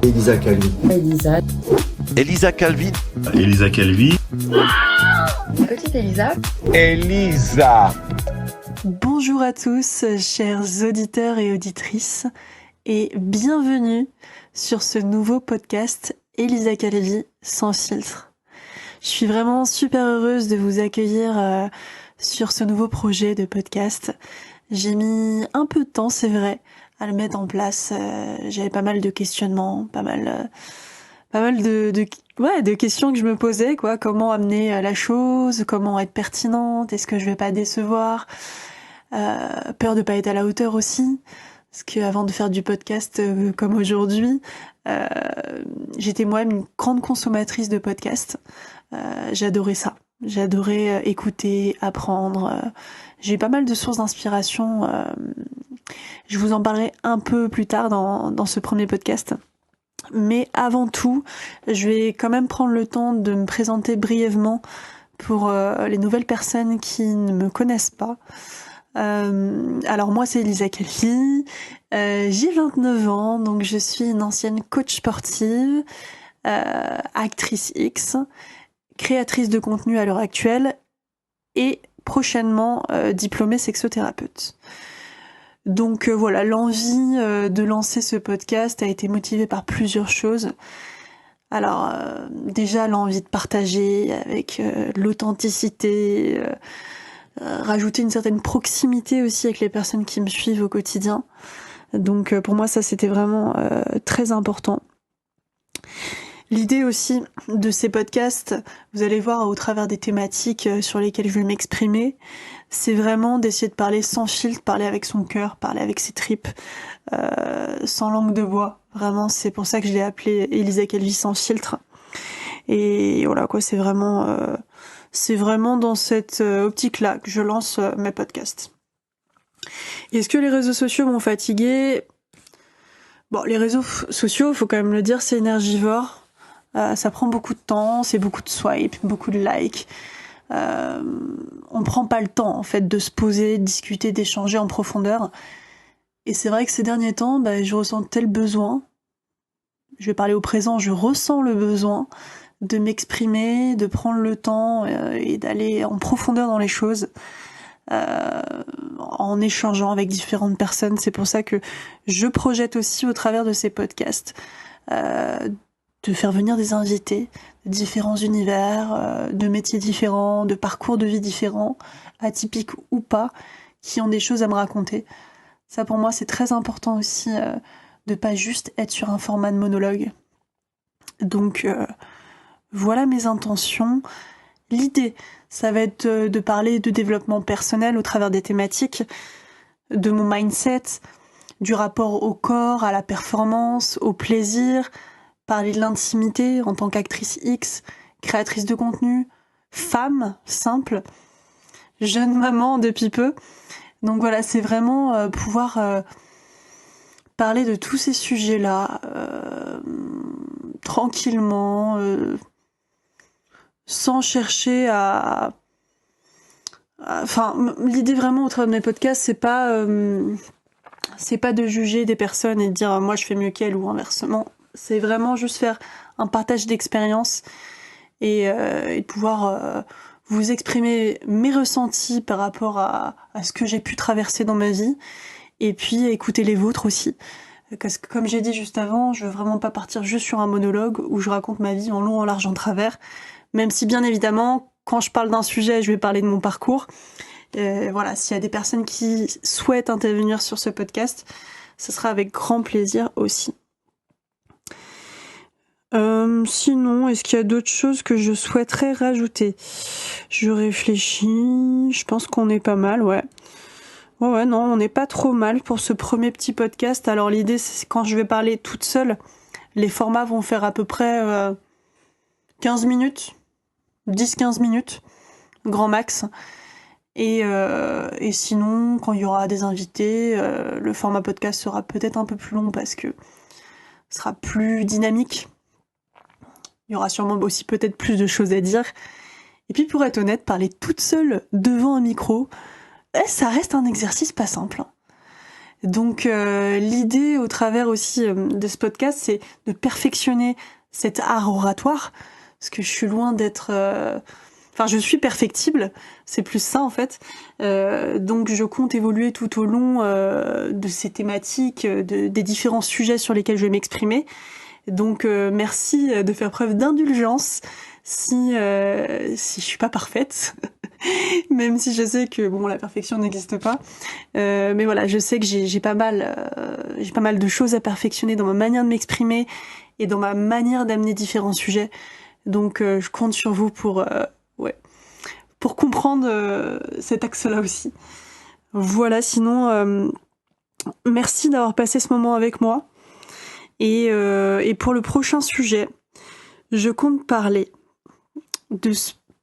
Elisa Calvi. Elisa Calvi. Elisa Calvi. Petite Elisa. Elisa. Bonjour à tous, chers auditeurs et auditrices, et bienvenue sur ce nouveau podcast Elisa Calvi sans filtre. Je suis vraiment super heureuse de vous accueillir sur ce nouveau projet de podcast. J'ai mis un peu de temps, c'est vrai, à le mettre en place. J'avais pas mal de questionnements, pas mal de questions que je me posais, quoi. Comment amener la chose, comment être pertinente, est-ce que je vais pas décevoir, peur de pas être à la hauteur aussi, parce que avant de faire du podcast comme aujourd'hui, j'étais moi-même une grande consommatrice de podcasts. J'adorais ça. J'adorais écouter, apprendre. J'ai eu pas mal de sources d'inspiration. Je vous en parlerai un peu plus tard dans ce premier podcast. Mais avant tout, je vais quand même prendre le temps de me présenter brièvement pour les nouvelles personnes qui ne me connaissent pas. Alors moi c'est Elisa Calvi, j'ai 29 ans, donc je suis une ancienne coach sportive, actrice X, créatrice de contenu à l'heure actuelle et prochainement diplômée sexothérapeute. Donc voilà, l'envie de lancer ce podcast a été motivée par plusieurs choses. Alors déjà l'envie de partager avec l'authenticité, rajouter une certaine proximité aussi avec les personnes qui me suivent au quotidien. Donc pour moi ça c'était vraiment très important. L'idée aussi de ces podcasts, vous allez voir au travers des thématiques sur lesquelles je vais m'exprimer, c'est vraiment d'essayer de parler sans filtre, parler avec son cœur, parler avec ses tripes, sans langue de bois. Vraiment, c'est pour ça que je l'ai appelé Elisa Calvi sans filtre. Et voilà quoi, c'est vraiment dans cette optique-là que je lance mes podcasts. Est-ce que les réseaux sociaux m'ont fatiguée ? Bon, les réseaux sociaux, faut quand même le dire, c'est énergivore. Ça prend beaucoup de temps, c'est beaucoup de swipes, beaucoup de likes. On prend pas le temps en fait de se poser, de discuter, d'échanger en profondeur. Et c'est vrai que ces derniers temps, je ressentais le besoin. Je vais parler au présent, je ressens le besoin de m'exprimer, de prendre le temps et d'aller en profondeur dans les choses, en échangeant avec différentes personnes. C'est pour ça que je projette aussi au travers de ces podcasts de faire venir des invités de différents univers, de métiers différents, de parcours de vie différents, atypiques ou pas, qui ont des choses à me raconter. Ça pour moi c'est très important aussi de pas juste être sur un format de monologue. Donc voilà mes intentions. L'idée, ça va être de parler de développement personnel au travers des thématiques, de mon mindset, du rapport au corps, à la performance, au plaisir, parler de l'intimité en tant qu'actrice X, créatrice de contenu, femme simple, jeune maman depuis peu. Donc voilà, c'est vraiment pouvoir parler de tous ces sujets-là tranquillement, sans chercher à... Enfin, l'idée vraiment au travers de mes podcasts, c'est pas de juger des personnes et de dire moi je fais mieux qu'elle ou inversement. C'est vraiment juste faire un partage d'expérience et de pouvoir vous exprimer mes ressentis par rapport à ce que j'ai pu traverser dans ma vie et puis écouter les vôtres aussi. Parce que comme j'ai dit juste avant, je veux vraiment pas partir juste sur un monologue où je raconte ma vie en long, en large, en travers. Même si bien évidemment, quand je parle d'un sujet, je vais parler de mon parcours. Voilà, s'il y a des personnes qui souhaitent intervenir sur ce podcast, ce sera avec grand plaisir aussi. Sinon, est-ce qu'il y a d'autres choses que je souhaiterais rajouter ? Je réfléchis, je pense qu'on est pas mal, ouais. Ouais, non, on n'est pas trop mal pour ce premier petit podcast. Alors l'idée, c'est quand je vais parler toute seule, les formats vont faire à peu près 15 minutes, 10-15 minutes, grand max. Et sinon, quand il y aura des invités, le format podcast sera peut-être un peu plus long parce que ce sera plus dynamique. Il y aura sûrement aussi peut-être plus de choses à dire. Et puis pour être honnête, parler toute seule devant un micro, ça reste un exercice pas simple. Donc l'idée au travers aussi de ce podcast, c'est de perfectionner cet art oratoire, parce que je suis loin d'être... Enfin, je suis perfectible, c'est plus ça en fait. Donc je compte évoluer tout au long de ces thématiques, des différents sujets sur lesquels je vais m'exprimer. Donc merci de faire preuve d'indulgence si je suis pas parfaite, même si je sais que bon la perfection n'existe pas. Mais voilà, je sais que j'ai pas mal de choses à perfectionner dans ma manière de m'exprimer et dans ma manière d'amener différents sujets. Donc je compte sur vous pour comprendre cet axe-là aussi. Voilà, sinon merci d'avoir passé ce moment avec moi. Et pour le prochain sujet, je compte parler de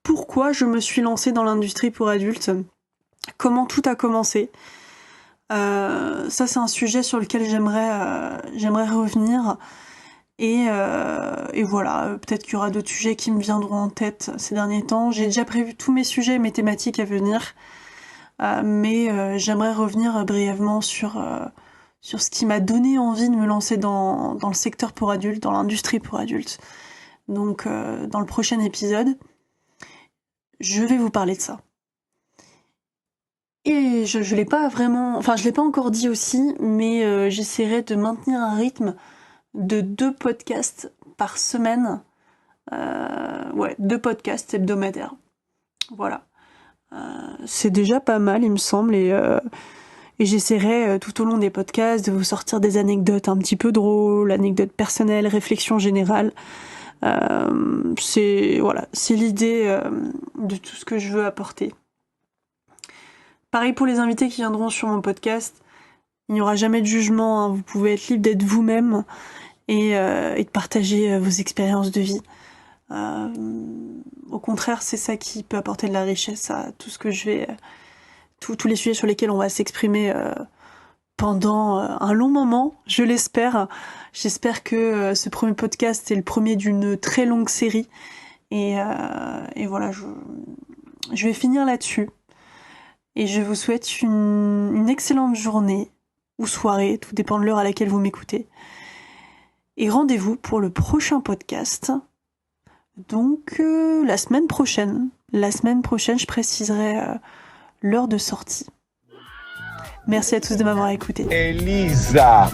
pourquoi je me suis lancée dans l'industrie pour adultes, comment tout a commencé. Ça, c'est un sujet sur lequel j'aimerais revenir. Et voilà, peut-être qu'il y aura d'autres sujets qui me viendront en tête ces derniers temps. J'ai déjà prévu tous mes sujets et mes thématiques à venir. Mais j'aimerais revenir brièvement sur ce qui m'a donné envie de me lancer dans le secteur pour adultes, dans l'industrie pour adultes. Donc dans le prochain épisode, je vais vous parler de ça. Et je l'ai pas vraiment... Enfin, je l'ai pas encore dit aussi, mais j'essaierai de maintenir un rythme de 2 podcasts par semaine. 2 podcasts hebdomadaires. Voilà. C'est déjà pas mal, il me semble, et j'essaierai tout au long des podcasts de vous sortir des anecdotes un petit peu drôles, anecdotes personnelles, réflexions générales. C'est l'idée de tout ce que je veux apporter. Pareil pour les invités qui viendront sur mon podcast, il n'y aura jamais de jugement, hein. Vous pouvez être libre d'être vous-même et de partager vos expériences de vie. Au contraire, c'est ça qui peut apporter de la richesse à tout ce que je vais... tous les sujets sur lesquels on va s'exprimer pendant un long moment, je l'espère. J'espère que ce premier podcast est le premier d'une très longue série. Et voilà, je vais finir là-dessus. Et je vous souhaite une excellente journée ou soirée, tout dépend de l'heure à laquelle vous m'écoutez. Et rendez-vous pour le prochain podcast. Donc la semaine prochaine. La semaine prochaine, je préciserai l'heure de sortie. Merci à tous de m'avoir écouté. Elisa.